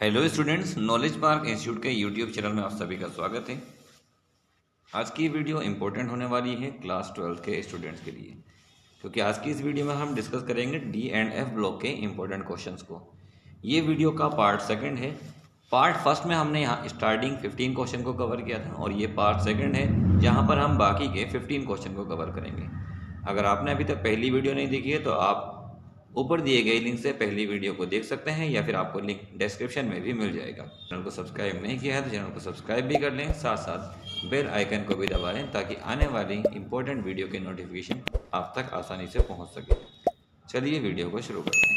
Hello students, knowledge park institute के YouTube channel में आप सभी का स्वागत है। आज की वीडियो इंपॉर्टेंट होने वाली है क्लास 12 के स्टूडेंट्स के लिए, क्योंकि आज की इस वीडियो में हम डिस्कस करेंगे डी एंड एफ ब्लॉक के इंपॉर्टेंट क्वेश्चंस को। ये वीडियो का पार्ट सेकंड है। पार्ट फर्स्ट में हमने यहाँ स्टार्टिंग 15 क्वेश्चन को कवर किया था और ये पार्ट सेकंड है जहाँ पर हम बाकी के 15 क्वेश्चन को कवर करेंगे। अगर आपने अभी तक पहली वीडियो नहीं देखी है तो आप ऊपर दिए गए लिंक से पहली वीडियो को देख सकते हैं या फिर आपको लिंक डिस्क्रिप्शन में भी मिल जाएगा। चैनल को सब्सक्राइब नहीं किया है तो चैनल को सब्सक्राइब भी कर लें, साथ साथ बेल आइकन को भी दबा लें ताकि आने वाली इंपॉर्टेंट वीडियो के नोटिफिकेशन आप तक आसानी से पहुंच सके। चलिए वीडियो को शुरू करते हैं।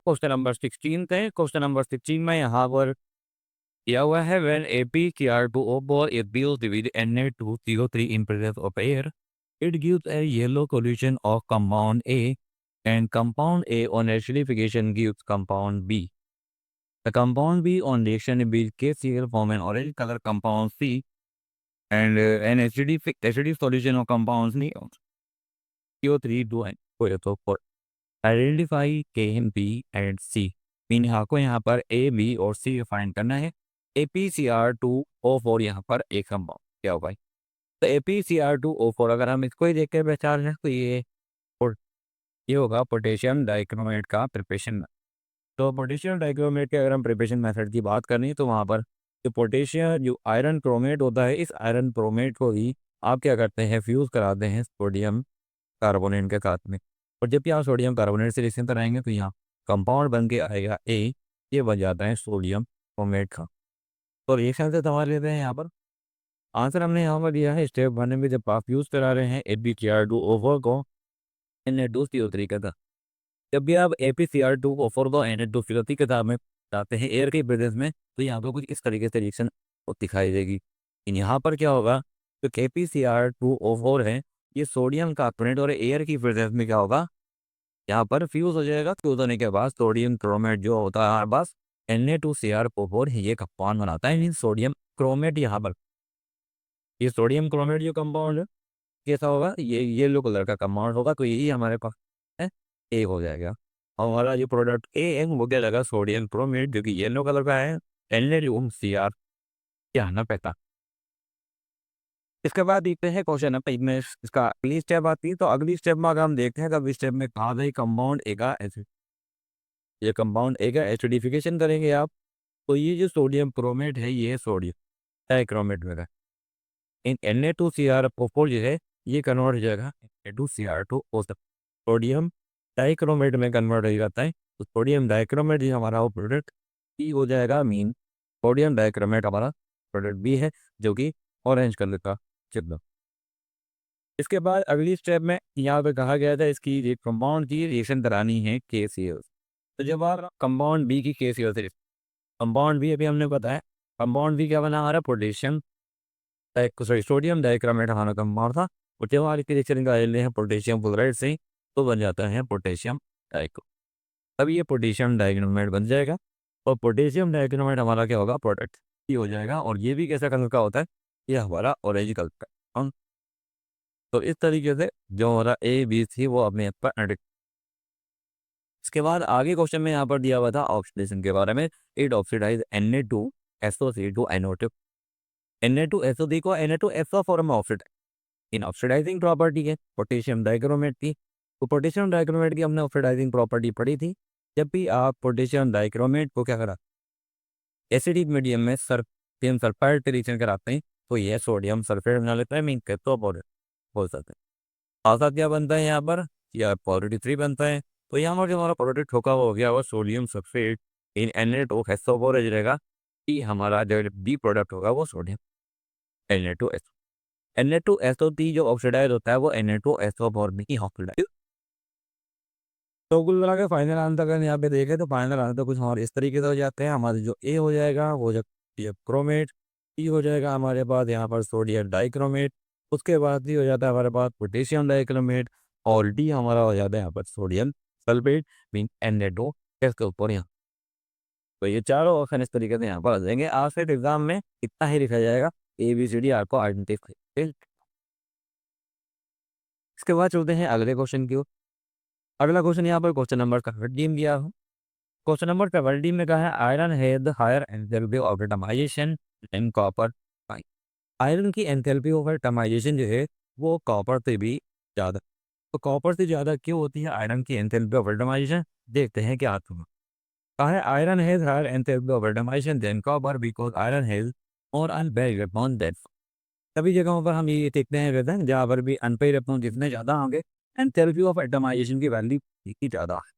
क्वेश्चन नंबर 16 है। क्वेश्चन नंबर 16 में यहाँ पर दिया हुआ है when ApCr2O ball is fused with Na2CO3 in presence of air, it gives a yellow solution of compound A and compound A on acidification gives compound B. The compound B on reaction with KCl form an orange color compound C and an acidic solution of compounds C CO3 2 and for identify K and B and C. Mean आपको यहाँ पर A, B और C find करना है। ApCr2O4 यहाँ पर एक compound क्या होगा। तो ApCr2O4 अगर हम इसको ही देख के पहचान लें तो ये होगा पोटेशियम डाइक्रोमेट का प्रिपरेशन। तो पोटेशियम डाइक्रोमेट के अगर हम प्रिपरेशन मेथड की बात करें तो वहाँ पर जो पोटेशियम जो आयरन क्रोमेट होता है, इस आयरन क्रोमेट को ही आप क्या करते हैं, फ्यूज़ कराते हैं सोडियम कार्बोनेट के साथ में। और जब भी आप सोडियम कार्बोनेट से रिएक्शन कराएंगे तो यहाँ कंपाउंड बन के आएगा ए, ये बन जाता है सोडियम क्रोमेट का। तो रिएक्शन से सवाल लेते हैं यहाँ पर। आंसर हमने यहाँ पर दिया है स्टेप 1 में जब आप यूज़ करा रहे हैं ApCr2O4 को Na2CO3 के साथ। जब भी आप ApCr2O4 को Na2CO3 के साथ में डालते हैं एयर के प्रेजेंस में तो यहाँ पर कुछ इस तरीके से रिएक्शन दिखाई देगी। यहाँ पर क्या होगा, तो ApCr2O4 है, ये सोडियम कार्बोनेट और एयर की प्रेजेंस में क्या होगा, यहाँ पर फ्यूज हो जाएगा। फ्यूज होने के बाद सोडियम क्रोमेट जो होता है हमारे पास Na2Cr4 ये कंपाउंड बनाता है, मीन सोडियम क्रोमेट। यहाँ पर ये सोडियम क्रोमेट जो कंपाउंड है कैसा होगा, ये येलो कलर का कंपाउंड होगा। तो यही हमारे पास है ए हो जाएगा। और हमारा जो प्रोडक्ट ए है वो क्या लगा, सोडियम क्रोमेट जो कि येलो कलर का है, Na2Cr क्या ना पैसा। इसके बाद देखते हैं क्वेश्चन नंबर इसमें इसका अगली स्टेप आती है। तो अगली स्टेप में अगर हम देखते हैं तो अगली स्टेप में कहा था कंपाउंड ए का एसिड, ये कंपाउंड ए का एसिडिफिकेशन करेंगे आप। तो ये जो सोडियम क्रोमेट है ये सोडियम डाइक्रोमेट में है। इन Na2Cr4 जो है ये कन्वर्ट हो जाएगा Na2Cr2O तक, सोडियम डाइक्रोमेट में कन्वर्ट हो जाता है। तो सोडियम डाइक्रोमेट जो हमारा वो प्रोडक्ट बी हो जाएगा। मीन सोडियम डाइक्रोमेट हमारा प्रोडक्ट बी है जो कि ऑरेंज कलर का चित्र। इसके बाद अगली स्टेप में यहाँ पे कहा गया था इसकी कंपाउंड की रिएक्शन करानी है KCl। तो जब आप कंपाउंड बी की KCl से, कंपाउंड बी अभी हमने बताया कंपाउंड बी क्या बना हमारा, पोटेशियम सॉरी सोडियम डाइक्रोमेट हमारा कंपाउंड था। और जब आप इसकी रिएक्शन निकाल लेते हैं पोटेशियम क्लोराइड से तो बन जाता है पोटेशियम डाइक्रो। अब ये पोटेशियम डाइक्रोमेट बन जाएगा और पोटेशियम डाइक्रोमेट हमारा क्या होगा, प्रोडक्ट ही हो जाएगा। और ये भी कैसा कलर का होता है, ये हमारा ऑरेंज कलर का। तो इस तरीके से जो हमारा ABC वो अपने पर एडिट। इसके बाद आगे क्वेश्चन में यहाँ पर दिया हुआ था ऑक्सीडेशन के बारे में। It oxidise Na2SO3 NO2। Na2SO3 को Na2SO फॉर्म में ऑक्सीडाइज इन ऑक्सीडाइजिंग प्रॉपर्टी है पोटेशियम डाइक्रोमेट की। तो पोटेशियम डाइक्रोमेट की हमने ऑक्सीडाइजिंग प्रॉपर्टी पढ़ी थी। जब भी आप पोटेशियम डाइक्रोमेट को क्या करा एसिडिक मीडियम में सोडियम सल्फाइड के रिएक्शन कराते हैं तो यह सोडियम सल्फेट बना लेता है, मीन कहते बोल सकते हैं। आशा क्या बनता है यहाँ पर, या पॉजिटिव 3 बनता है। तो यहाँ पर जो हमारा प्रोडक्ट होगा वो हो गया वो सोडियम सल्फेट इन Na2SO4 रहेगा कि हमारा जो बी प्रोडक्ट होगा वो सोडियम Na2SO3 जो ऑक्सीडाइज होता है वो Na2SO4 में ही ऑक्सीडाइज। तो कुल मिला के फाइनल आंसर अगर यहाँ पे देखें तो फाइनल आंसर कुछ हमारे इस तरीके से हो जाते हैं। हमारे जो ए हो जाएगा वो जो क्रोमेट, ई हो जाएगा हमारे पास यहाँ पर सोडियम डाइक्रोमेट, उसके बाद ही हो जाता है हमारे पास पोटेशियम डाइक्रोमेट, और डी हमारा हो जाता है यहाँ पर सोडियम सल्फेट मीन Na2 इसके ऊपर यहाँ तो ये चारों ऑप्शन इस तरीके से यहाँ पर आ जाएंगे। आज से एग्जाम में इतना ही लिखा जाएगा, ABCD आपको आइडेंटिफाई। इसके बाद चलते हैं अगले क्वेश्चन की ओर। अगला क्वेश्चन यहाँ पर क्वेश्चन नंबर 13 दिया हो। क्वेश्चन नंबर 13 में कहा है iron has higher enthalpy of atomisation than copper. Iron की एंथैल्पी ऑफ एटमाइजेशन जो है वो कॉपर से भी ज़्यादा। तो कॉपर से ज़्यादा क्यों होती है आयरन की एंथैल्पी ऑफ एटमाइजेशन? देखते हैं क्या आता है। कहा है iron has higher enthalpy of atomisation than copper because iron has और अनपेयर्ड इलेक्ट्रॉन देन। सभी जगहों पर हम ये देखते हैं रहते हैं जहाँ पर भी अनपेयर्ड इलेक्ट्रॉन जितने ज़्यादा होंगे एंथैल्पी ऑफ एटमाइजेशन की वैल्यू इतनी ज़्यादा है।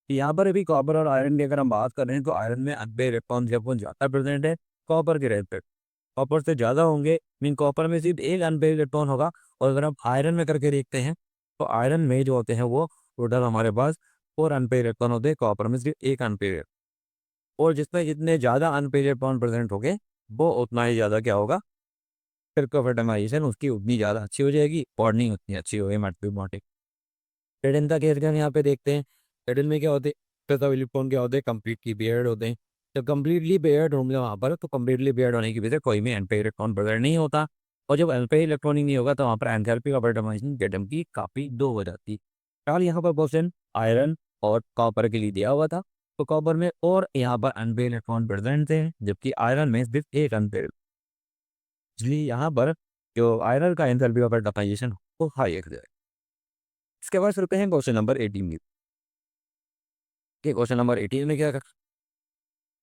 यहाँ पर अभी कॉपर और आयरन की अगर हम बात कर रहे हैं तो आयरन में अनपेयर्ड इलेक्ट्रॉन जब वो ज़्यादा प्रेजेंट है कॉपर के रेट पे, कॉपर से ज़्यादा होंगे। मीन कॉपर में सिर्फ एक अनपेयर्ड इलेक्ट्रॉन होगा। और अगर हम आयरन में करके देखते हैं तो आयरन में जो होते हैं वो टोटल हमारे पास 4 अनपेयर्ड इलेक्ट्रॉन होते हैं, कॉपर में सिर्फ एक अनपेयर्ड। और जिसमें जितने ज़्यादा अनपेयर्ड इलेक्ट्रॉन प्रेजेंट होंगे वो उतना ही ज़्यादा क्या होगा, फिर फर्टिलाइजेशन उसकी उतनी ज़्यादा अच्छी हो जाएगी और नहीं उतनी अच्छी होगी मैट्रिमोटिक। टेडन का केस हम यहाँ पे देखते हैं। टेडन में क्या होते हैं, सब इलेक्ट्रॉन क्या होते हैं, कंप्लीटली पेयर्ड होते हैं। जब कंप्लीटली पेयर्ड होंगे वहाँ पर तो कंप्लीटली पेयर्ड होने की वजह से कोई भी अनपेयर्ड इलेक्ट्रॉन प्रेजेंट नहीं होता। और जब अनपेयर्ड इलेक्ट्रॉन ही नहीं होगा तो वहाँ पर एंथैल्पी ऑफ एटमाइजेशन एटम की काफ़ी लो हो जाती है। फिलहाल यहाँ पर क्वेश्चन आयरन और कॉपर के लिए दिया हुआ था। तो कॉपर में और यहाँ पर अनपेयर्ड इलेक्ट्रॉन प्रेजेंट थे जबकि आयरन में सिर्फ एक अनपेयर्ड। इसलिए यहाँ पर जो आयरन का एंथैल्पी ऑफ एटमाइजेशन वो हाई है। इसके बाद चलते हैं क्वेश्चन नंबर 18 की। क्वेश्चन नंबर 18 में क्या कहा?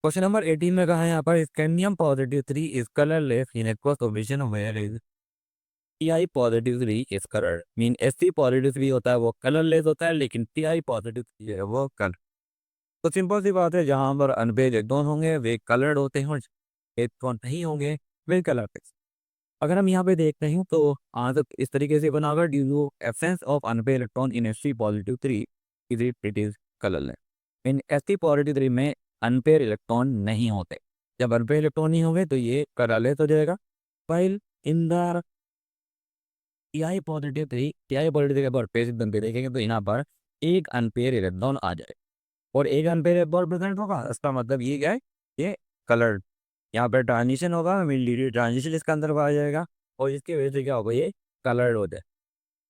क्वेश्चन नंबर 18 में कहा है यहाँ पर scandium positive 3 is colourless in aqueous solution where is Ti positive 3 is colour. Mean Sc positive 3 होता है वो कलरलेस होता है लेकिन Ti पॉजिटिव 3 है वो कलर। तो सिंपल सी बात है, जहाँ पर अनपेयर्ड इलेक्ट्रॉन होंगे वे कलर्ड होते हैं और इलेक्ट्रॉन नहीं होंगे वे कलरलेस। अगर हम यहाँ पे देखते हैं तो आंसर इस तरीके से बना होगा due to absence of unpaired electron in Sc positive 3 it is colourless. इन Sc पॉजिटिव 3 में अनपेयर इलेक्ट्रॉन नहीं होते। जब अनपेयर इलेक्ट्रॉन नहीं होंगे तो ये कलरलेस हो जाएगा। File in the Ti positive 3 Ti positive के पर पेज एकदम पे देखेंगे तो यहाँ पर एक अनपेयर इलेक्ट्रॉन आ जाए और एक अनपेयर इलेक्ट्रॉन प्रेजेंट होगा। इसका मतलब ये क्या है, ये कलर्ड। यहाँ पर ट्रांजिशन होगा, मीन ट्रांजिशन इसके अंदर आ जाएगा और इसकी वजह से क्या होगा, ये कलर्ड हो जाए।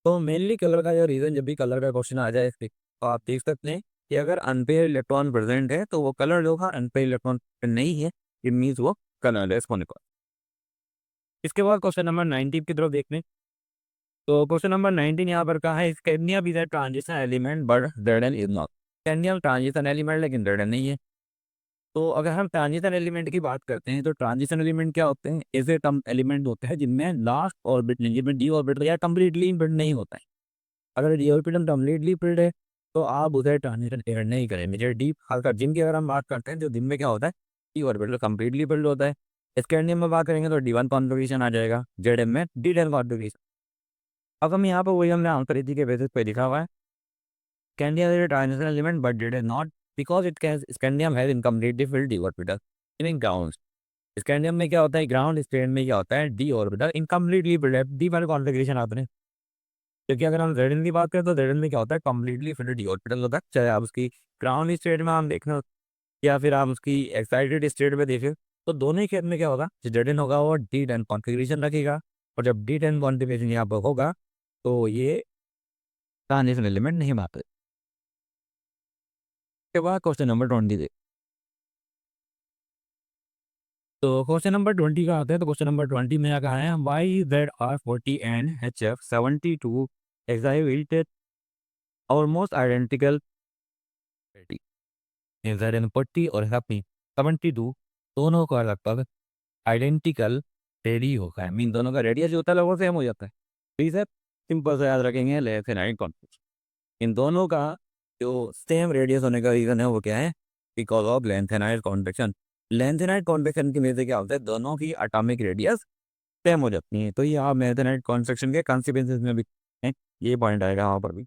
तो मेनली कलर का जो रीज़न, जब भी कलर का क्वेश्चन आ जाए तो आप देख सकते हैं कि अगर अनपेयर इलेक्ट्रॉन प्रेजेंट है तो वो कलर्ड होगा, अनपेयर इलेक्ट्रॉन नहीं है इट मीन्स वो कलरलेस होने को। इसके बाद क्वेश्चन नंबर 19 की तरफ देखते हैं। तो क्वेश्चन नंबर 19 यहाँ पर कहा है scandium is a transition element but रेडन is not. Scandium transition element लेकिन रेडन नहीं है। तो अगर हम ट्रांजिशन एलिमेंट की बात करते हैं तो ट्रांजिशन एलिमेंट क्या होते हैं, ऐसे टर्म एलिमेंट होते हैं जिनमें लास्ट ऑर्बिट जिनमें डी ऑर्बिटल या कम्प्लीटली फिल्ड नहीं होता है। अगर डी ऑर्बिटल कम्प्लीटली फिल्ड है तो आप उसे ट्रांजिशन एयर नहीं करेंगे। जैसे डी हल्का जिन की अगर हम बात करते हैं तो दिन में क्या होता है, डी ऑर्बिटल कम्प्लीटली फिल्ड होता है। स्कैंडियम में बात करेंगे तो D1 कॉन्फ़िगरेशन आ जाएगा, जेड में D10 कॉन्फ़िगरेशन। अब हम यहाँ पर वही हमने आंसर इसी के बेसिस पे लिखा हुआ है scandium is a transition element but it is not because it can scandium has incompletely filled d orbital in ground। Scandium में क्या होता है, ग्राउंड स्टेट में क्या होता है, डी ऑर्बिटल इनकम्प्लीटली फिल्ड है। डी वाला कॉन्फ़िगरेशन आपने, क्योंकि अगर हम जेडन की बात करें तो जेडन में क्या होता है, कम्प्लीटली फिल्ड डी ऑर्बिटल होता है। चाहे आप उसकी ग्राउंड स्टेट में हम देखें या फिर आप उसकी एक्साइटेड स्टेट में देखें तो दोनों ही केस में क्या होगा, जो जेडन होगा वो D10 कॉन्फ़िगरेशन रखेगा और जब D10 कॉन्फ़िगरेशन यहाँ पर होगा तो ये ट्रांजिशन एलिमेंट नहीं मानते। के बाद क्वेश्चन नंबर 20 तो क्वेश्चन नंबर 20 का आता है। तो क्वेश्चन नंबर 20 में क्या कहा है, Y Z R 40 and HF72 excited almost identical Z N 40 और हैप्पी 72 दोनों का लगभग आइडेंटिकल रेडी होगा है। मीन दोनों का रेडियस जो होता है लगभग सेम हो जाता है। ठीक है, सिंपल से याद रखेंगे लेफ्ट एंड राइट कॉन्फ्लिक्ट। इन दोनों का जो सेम रेडियस होने का रीज़न है वो क्या है, because of lanthanide convection. Lanthanide convection की वजह से क्या होता है, दोनों की एटॉमिक रेडियस सेम हो जाती है। तो ये आप लेंथेनाइड कॉन्वेक्शन के कॉन्सिक्वेंसेस में भी हैं, ये पॉइंट आएगा वहाँ पर भी।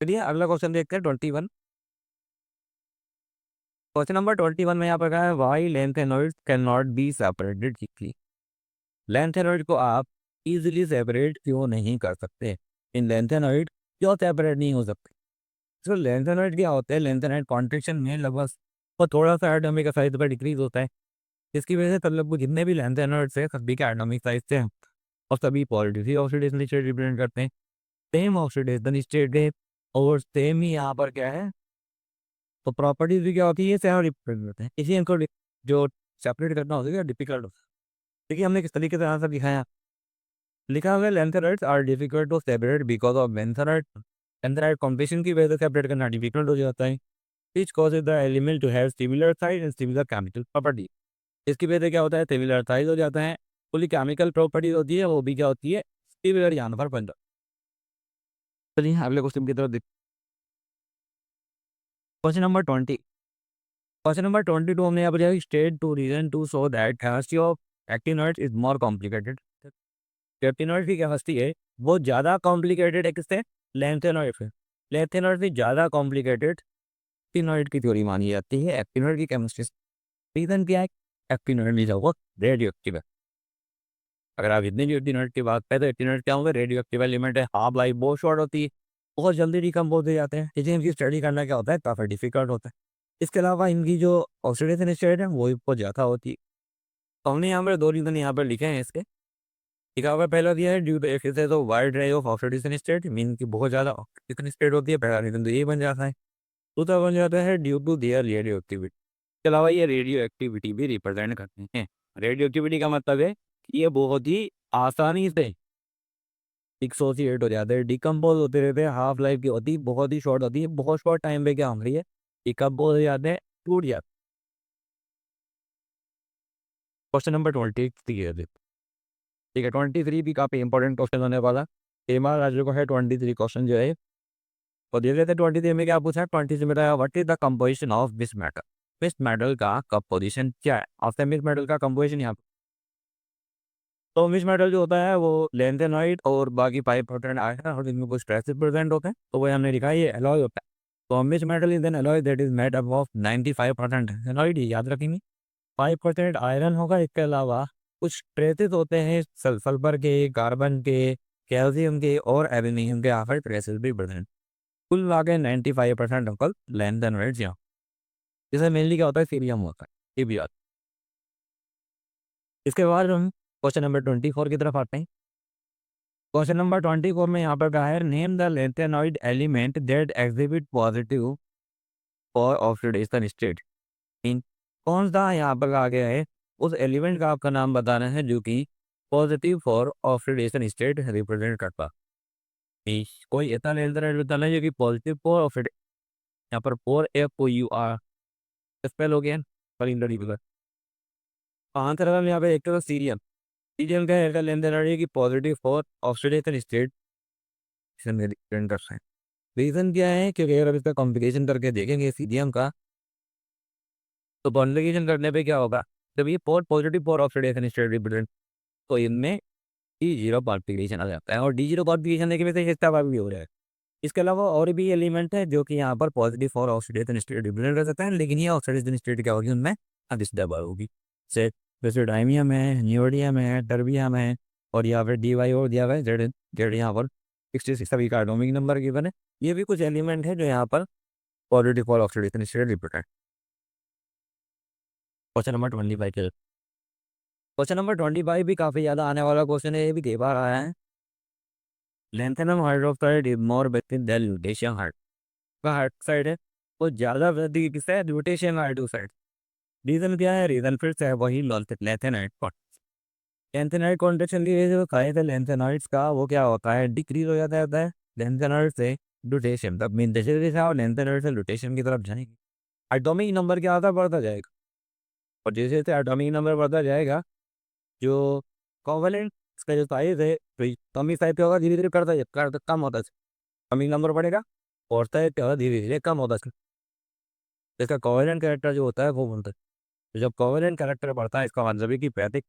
चलिए अगला क्वेश्चन देखते हैं 21। क्वेश्चन नंबर 21 में यहाँ पर कहा है why lanthanoid can not be separated equally. Lanthanoid को आप इजीली सेपरेट क्यों नहीं कर सकते, इन लेंथेनॉइड क्यों सेपरेट नहीं हो सकते। तो लेंथेनॉइड क्या होते हैं, लेंथेनॉइड कॉन्ट्रेक्शन में लगभग और थोड़ा-सा एटॉमिक का साइज़ थोड़ा डिक्रीज़ होता है। इसकी वजह से मतलब वो जितने भी लेंथ एनर्ट्स हैं सभी के एटॉमिक साइज़ से हैं और सभी पॉज़िटिव ही ऑक्सीडेशन स्टेट रिप्रेज़ेंट करते हैं। सेम ऑक्सीडेशन स्टेट है और सेम ही यहाँ पर क्या है, तो प्रॉपर्टीज़ भी क्या होती है, सेम रिप्रेज़ेंट करते हैं। इसी इनको जो सेपरेट करना होता है डिफ़िकल्ट होता है। देखिए हमने किस तरीके से आंसर दिखाया, लिखा हुआ है lanthanides are difficult to separate because of lanthanide lanthanide combination की वजह से सेपरेट करना डिफिकल्ट हो जाता है। Which causes the element to have similar size and similar chemical property. इसकी वजह से क्या होता है, सिमिलर साइज हो जाता है, फुली केमिकल प्रॉपर्टीज होती है, वो भी क्या होती है, सिमिलर यहाँ पर बन जाता है। चलिए अगले क्वेश्चन की तरफ देखते हैं। Question number 20। क्वेश्चन नंबर 22 हमने यहाँ पर state two reason to show that chemistry of actinoids is more complicated. Actinoid की केमिस्ट्री है वो ज़्यादा कॉम्प्लिकेटेड है किससे, लेंथेनॉइड से। लेंथेनॉइड से ज़्यादा कॉम्प्लिकेटेड एक्टिनॉइड की थ्योरी मानी जाती है एक्टिनॉइड की केमिस्ट्री। रीजन क्या है, एक्टिनॉइड में जाओ रेडियो एक्टिव है। अगर आप इतनी भी एक्टिनॉइड की बात करें तो एक्टिनॉइड क्या होगा, रेडियो एक्टिव एलिमेंट है, हाफ लाइफ बहुत शॉर्ट होती है, बहुत जल्दी डिकम्पोज हो जाते हैं, इसलिए इनकी स्टडी करना क्या होता है, काफ़ी डिफिकल्ट होता है। इसके अलावा इनकी जो ऑक्सीडेशन स्टेट है वो भी बहुत ज़्यादा होती है। तो हमने यहाँ पर दो रीज़न यहाँ पर लिखे हैं इसके। लिखा हुआ पहला दिया है due to excess of wide range of oxidation state, mean की बहुत ज़्यादा ऑक्सीडेशन स्टेट होती है, पहला रीज़न तो ये बन जाता है। दूसरा बन जाता है due to their radioactivity. इसके अलावा ये रेडियो एक्टिविटी भी रिप्रेजेंट करते हैं। रेडियो एक्टिविटी का मतलब है कि ये बहुत ही आसानी से डिसोसिएट हो जाते हैं, डिकम्पोज होते रहते हैं, हाफ लाइफ की होती है, बहुत ही शॉर्ट होती है, बहुत शॉर्ट टाइम पे क्या हो रही है, डिकम्पोज हो जाते हैं, टूट जाते हैं। क्वेश्चन नंबर 23 है, ठीक है 23 भी काफ़ी इंपॉर्टेंट क्वेश्चन होने वाला। एमआर राजू को है 23 क्वेश्चन जो है, और देख लेते हैं 23 में क्या पूछा है। 23 में बताया what is the composition of misch metal. Misch metal का कंपोजिशन क्या है, आपसे मिस मेटल का कंपोजिशन यहाँ पे। तो मिस मेटल जो होता है वो लेंथेनाइड और बाकी 5% आया है और इनमें कुछ ट्रेसेस प्रेजेंट होते हैं, तो वो हमने लिखा है ये एलॉय होता है। तो misch metal is an alloy that is made up of 95% lanthanide, याद रखेंगे। 5% आयरन होगा, इसके अलावा कुछ ट्रेसेस होते हैं सल्फर के, कार्बन के, कैल्शियम के और एल्यूमिनियम के, यहाँ पर ट्रेसेस भी प्रेजेंट। कुल मिला के 95% अंकल लेंथ एंड वेट यहाँ। इसमें मेनली क्या होता है, सीरियम होता है, ये भी याद। इसके बाद हम क्वेश्चन नंबर 24 की तरफ आते हैं। क्वेश्चन नंबर 24 में यहाँ पर कहा है name the lanthanoid element that exhibit positive for oxidation state. Mean कौन सा यहाँ पर कहा गया है, उस एलिमेंट का आपका नाम बताना है जो कि positive for oxidation state represent करता। कोई ऐसा लेंथेनॉइड बताना है जो कि पॉजिटिव फॉर ऑक्सीडेशन, यहाँ पर four F O U R spell हो गया पर इंडरी बगैर। आंसर अगर यहाँ पे एक तो सीरियम। सीरियम का है लेंथेनॉइड की पॉजिटिव फॉर ऑक्सीडेशन स्टेट में रिप्रेजेंट करता है। रीज़न क्या है, क्योंकि अगर अब इसका कॉम्प्लिकेशन करके देखेंगे सीरियम का, तो कॉम्प्लिकेशन करने पे क्या होगा, जब ये पोर पॉजिटिव पोर ऑक्सीडेशन स्टेट रिप्रेजेंट, तो इनमें डी जीरो कॉन्प्लिकेशन आ जाता है और डी जीरो कॉन्प्लिकेशन की वजह से हिस्सा भी हो रहा है। इसके अलावा और भी एलिमेंट है जो कि यहाँ पर positive for oxidation state represent कर सकता है, लेकिन ये ऑक्सीडेशन स्टेट क्या होगी उनमें अदिस्टर्ब होगी। से जैसे डायमियम है, न्यूडियम है, टर्बियम है, और यहाँ पर डी वाई और दिया हुआ है जेड जेड यहाँ पर 66 सभी का एटॉमिक नंबर गिवन है। ये भी कुछ एलिमेंट है जो यहाँ पर positive for oxidation state represent. Question number 25 के, क्वेश्चन नंबर 25 भी काफ़ी ज़्यादा आने वाला क्वेश्चन है, ये भी कई बार आया है। Lanthanum hydroxide is more basic than lutetium हाइड का हाइड्रोक्साइड है वो ज़्यादा वृद्धि किससे है, लुटेशियम हाइड्रोक्साइड। रीज़न क्या है, रीज़न फिर से है वही लेंथेनाइड कॉन्ट। लेंथेनाइड कॉन्ट्रेक्शन की वजह से खाए थे लेंथेनाइड्स का वो क्या होता है, डिक्रीज हो जाता है लेंथेनाइड से लुटेशियम, तब मीन जैसे जैसे आप लेंथेनाइड से लुटेशियम की तरफ जाएंगे एटॉमिक नंबर क्या होता है, बढ़ता जाएगा। और जैसे जैसे एटॉमिक नंबर बढ़ता जाएगा, जो कोवलेंट का जो साइज है तो एटॉमिक साइज क्या होगा, धीरे धीरे कम होता है। एटॉमिक नंबर बढ़ेगा और साइज क्या होगा, धीरे धीरे कम होता है। इसका कोवलेंट कैरेक्टर जो होता है वो बनता है। तो जब कोवलेंट कैरेक्टर बढ़ता है इसका मतलब है कि पैथिक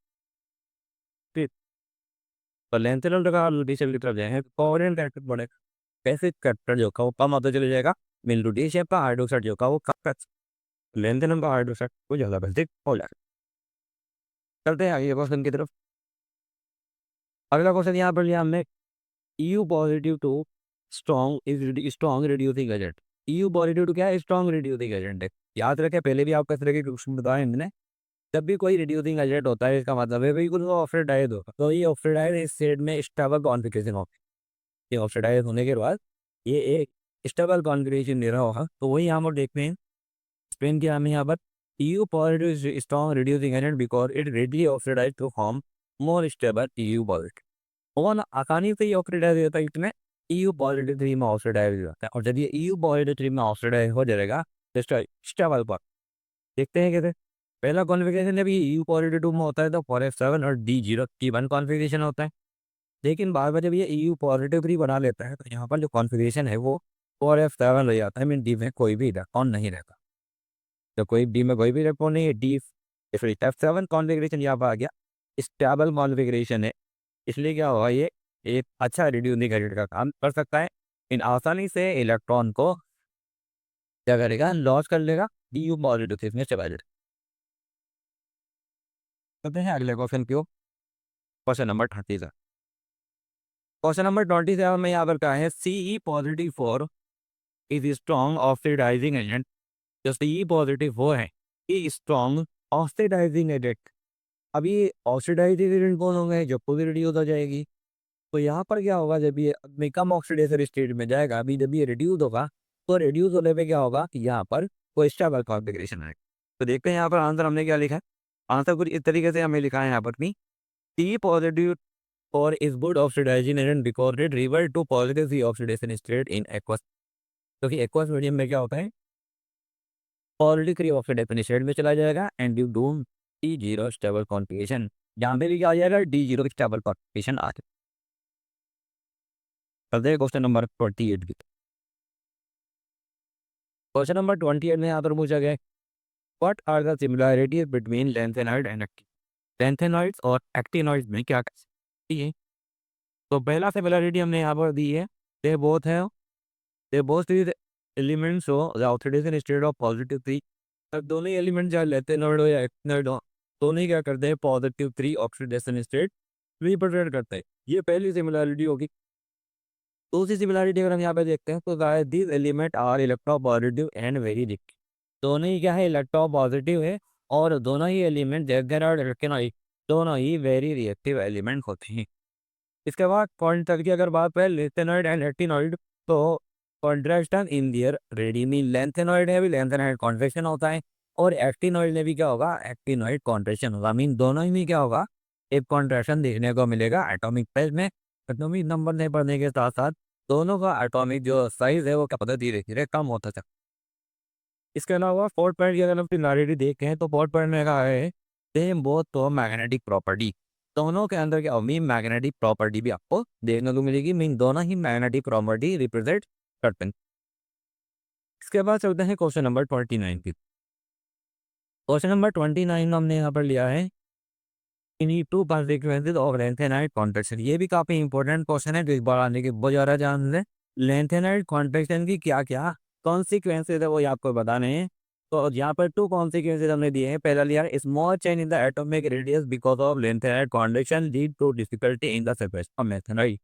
तो लेंथेनल का लुटेशियम की तरफ जाएंगे, कोवलेंट कैरेक्टर बढ़ेगा। पैसिव कैरेक्टर जो होगा वो कम होता चले जाएगा। मीन लुटेशियम का हाइड्रोक्साइड जो होगा वो कम, लेंथेनम का हाइड्रोक्साइड वो ज़्यादा पैसिव हो जाएगा। चलते हैं आगे क्वेश्चन की तरफ। अगला क्वेश्चन यहाँ पर लिया हमने, EU positive two strong is strong reducing agent. EU positive क्या है? स्ट्रॉन्ग रिड्यूसिंग एजेंट है। याद रखें, पहले भी आपको इस तरह के क्वेश्चन बताए हैं मैंने। जब भी कोई रिड्यूसिंग एजेंट होता है, इसका मतलब है बिल्कुल वो ऑक्सीडाइज होगा। तो ये ऑक्सीडाइज इस स्टेट में स्टेबल कॉन्फिगरेशन होती है। ये ऑक्सीडाइज होने के बाद ये एक स्टेबल कॉन्फिगरेशन दे रहा होगा। तो वही हम लोग देखते हैं, एक्सप्लेन किया हमें यहाँ पर। EU positive is strong reducing agent because it readily oxidise to form more stable EU positive. वो ना आसानी से ही ऑक्सीडाइज होता है, इसमें EU पॉजिटिव 3 में ऑक्सीडाइज हो जाता है। और जब ये EU पॉजिटिव 3 में ऑक्सीडाइज हो जाएगा तो इसका स्टेबल पर देखते हैं कैसे। पहला कॉन्फ़िगरेशन जब ये EU पॉजिटिव 2 में होता है तो 4f7 और D0 T1 कॉन्फ़िगरेशन होता है। लेकिन बाद में जब ये EU पॉजिटिव 3 बना लेता है तो यहाँ पर जो कॉन्फ़िगरेशन है वो 4f7 हो जाता है। मीन डी में कोई भी इलेक्ट्रॉन नहीं रहता। तो कोई डी में कोई भी इलेक्ट्रॉन नहीं है, डी फिर F7 कॉन्फ़िगरेशन यहाँ पर आ गया, स्टेबल कॉन्फ़िगरेशन है। इसलिए क्या होगा, ये एक अच्छा रिड्यूसिंग एजेंट का काम कर सकता है। इन आसानी से इलेक्ट्रॉन को क्या करेगा, लॉस कर लेगा EU पॉजिटिव में चला जाएगा। करते हैं अगले क्वेश्चन की ओर। Question number 37। क्वेश्चन नंबर 27 में यहाँ पर क्या है, CE positive 4 is strong oxidising agent. जो CE पॉजिटिव 4 है, ये स्ट्रॉन्ग ऑक्सीडाइजिंग एजेंट। अब ये ऑक्सीडाइजिंग एजेंट कौन होंगे, जो पूरी रिड्यूस हो जाएगी। तो यहाँ पर क्या होगा, जब ये अपने कम ऑक्सीडेशन स्टेट में जाएगा, अभी जब ये रिड्यूस होगा तो रिड्यूस होने पे क्या होगा कि यहाँ पर कोई स्टेबल कॉन्फ़िगरेशन आएगा। तो देखते हैं यहाँ पर आंसर हमने क्या लिखा है। आंसर कुछ इस तरीके से हमें लिखा है यहाँ पर कि टी पॉजिटिव और is good oxidising agent because it revert to positive C oxidation state in aqueous. क्योंकि एक्वस मीडियम में क्या होता है, पॉजिटिव फ्री ऑक्सीडेशन स्टेट में चला जाएगा and you do T0 stable configuration. यहाँ पे भी क्या आ जाएगा, D0 स्टेबल कॉन्फ़िगरेशन आ जाएगा। चलते हैं क्वेश्चन नंबर 28 की। क्वेश्चन नंबर 28 में यहाँ पर पूछा गया, what are the similarities between lanthanide and lanthanoids और एक्टिनॉइड्स में क्या कहते हैं। तो पहला सिमिलरिटी हमने यहाँ पर दी है, दे बोथ है, दे बोथ इज एलिमेंट्स हो the oxidation state of positive 3। अब दोनों ही एलिमेंट चाहे लैंथेनॉइड हो या एक्टिनॉइड हो, दोनों ही क्या करते हैं, पॉजिटिव 3 ऑक्सीडेशन स्टेट रिप्रेजेंट करते हैं। ये पहली सिमिलरिटी होगी। दूसरी सिमिलरिटी अगर हम यहाँ पे देखते हैं तो this element are electropositive and very reactive. दोनों ही क्या है, इलेक्ट्रोपॉजिटिव है और दोनों ही एलिमेंट दोनों ही वेरी रिएक्टिव एलिमेंट होते हैं। इसके बाद कॉन्ट्रास्ट की अगर बात करें लेंथेनॉइड एंड एक्टिनॉइड, तो कॉन्ट्रास्टन इन दियर रेडिमी लेंथेनॉइड है भी लेंथेनॉइड कॉन्ट्रेक्शन होता है और एक्टिनॉइड में भी क्या होगा, एक्टिनॉइड कॉन्ट्रेक्शन होगा। मीन दोनों ही में क्या होगा, एक कॉन्ट्रेक्शन देखने को मिलेगा एटॉमिक साइज में। एटॉमिक नंबर नहीं पढ़ने के साथ साथ दोनों का एटॉमिक जो साइज है वो क्या पता धीरे धीरे कम होता था। इसके अलावा फोर्थ पॉइंट की अगर हम सिमिलरिटी देखते हैं तो फोर्थ पॉइंट में कहा है सेम बोथ तो मैग्नेटिक प्रॉपर्टी। दोनों के अंदर क्या होगी, मैग्नेटिक प्रॉपर्टी भी आपको देखने को मिलेगी। मीन दोनों ही मैग्नेटिक प्रॉपर्टी रिप्रेजेंट करते हैं। इसके बाद चलते हैं क्वेश्चन नंबर 29 की। क्वेश्चन नंबर 29 हमने यहाँ पर लिया है, इन्हीं two consequences of lanthanide contraction. ये भी काफी इंपॉर्टेंट क्वेश्चन है, जो इस बार आने के बहुत ज़्यादा चांस है। लेंथेनाइड कॉन्ट्रैक्शन की क्या क्या कॉन्सिक्वेंसेज है वो ये आपको बताने हैं। तो यहाँ पर टू कॉन्सिक्वेंसेज हमने दिए हैं। पहला लिया small change in the atomic radius because of lanthanide contraction lead to difficulty in the separation of lanthanide.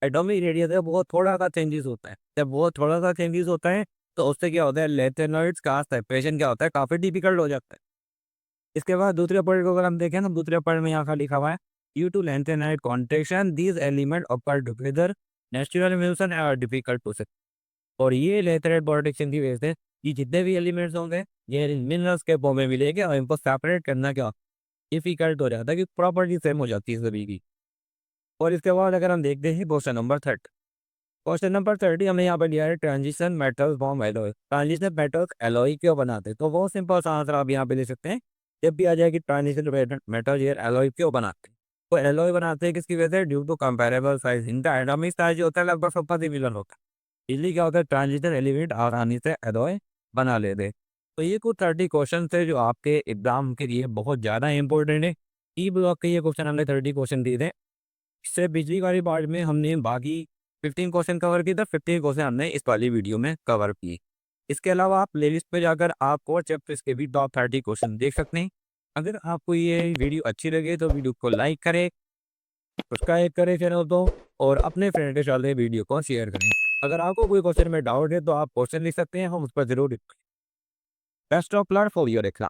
Atomic radius है बहुत थोड़ा सा चेंजेस होता है, जब बहुत थोड़ा सा चेंजेस होता है तो उससे क्या होता है, लेंथेनाइड्स का सेपरेशन क्या होता है, काफी डिफिकल्ट हो जाता है। इसके बाद दूसरे पॉइंट को अगर हम देखें तो दूसरे पॉइंट में यहाँ का लिखा हुआ है, due to lanthanide contraction these element occur together natural म्यूसन आर डिफिकल्ट टू से। और ये लेंथेनाइड कॉन्ट्रैक्शन की वजह से ये जितने भी एलिमेंट्स होंगे ये मिनरल्स के फॉर्म में मिलेंगे और इनको सेपरेट करना क्या डिफिकल्ट हो जाता है, कि प्रॉपर्टी सेम हो जाती है सभी की। और इसके बाद अगर हम देखते हैं क्वेश्चन नंबर 30। क्वेश्चन नंबर 30 हमने यहाँ पर लिया है transition metals form alloy. Transition metals alloy क्यों बनाते हैं, तो बहुत सिंपल सा आंसर आप यहाँ पे ले सकते हैं। जब भी आ जाए कि ट्रांजिशन मेटल ये एलॉय क्यों बनाते हैं, तो एलॉय बनाते हैं किसकी वजह से, ड्यू टू कंपेरेबल साइज। इनका एटॉमिक साइज जो होता है लगभग सबका सिमिलर होता है, इसलिए क्या होता है ट्रांजिशन एलिमेंट आसानी से एलॉय बना लेते हैं। तो ये कुछ 30 क्वेश्चन थे जो आपके एग्जाम के लिए बहुत ज़्यादा इंपॉर्टेंट है। ई ब्लॉक के ये क्वेश्चन हमने 30 क्वेश्चन दिए थे। इससे पिछली वाली पार्ट में हमने बाकी 15 क्वेश्चन कवर किए थे, 15 क्वेश्चन हमने इस वाली वीडियो में कवर किए। इसके अलावा आप प्लेलिस्ट पे जाकर आप और चैप्टर्स के भी टॉप 30 क्वेश्चन देख सकते हैं। अगर आपको ये वीडियो अच्छी लगे तो वीडियो को लाइक करें, सब्सक्राइब करें चैनल को और अपने फ्रेंड के साथ वीडियो को शेयर करें। अगर आपको कोई क्वेश्चन में डाउट है तो आप क्वेश्चन लिख सकते हैं, हम उस पर जरूर। Best of luck for your exam.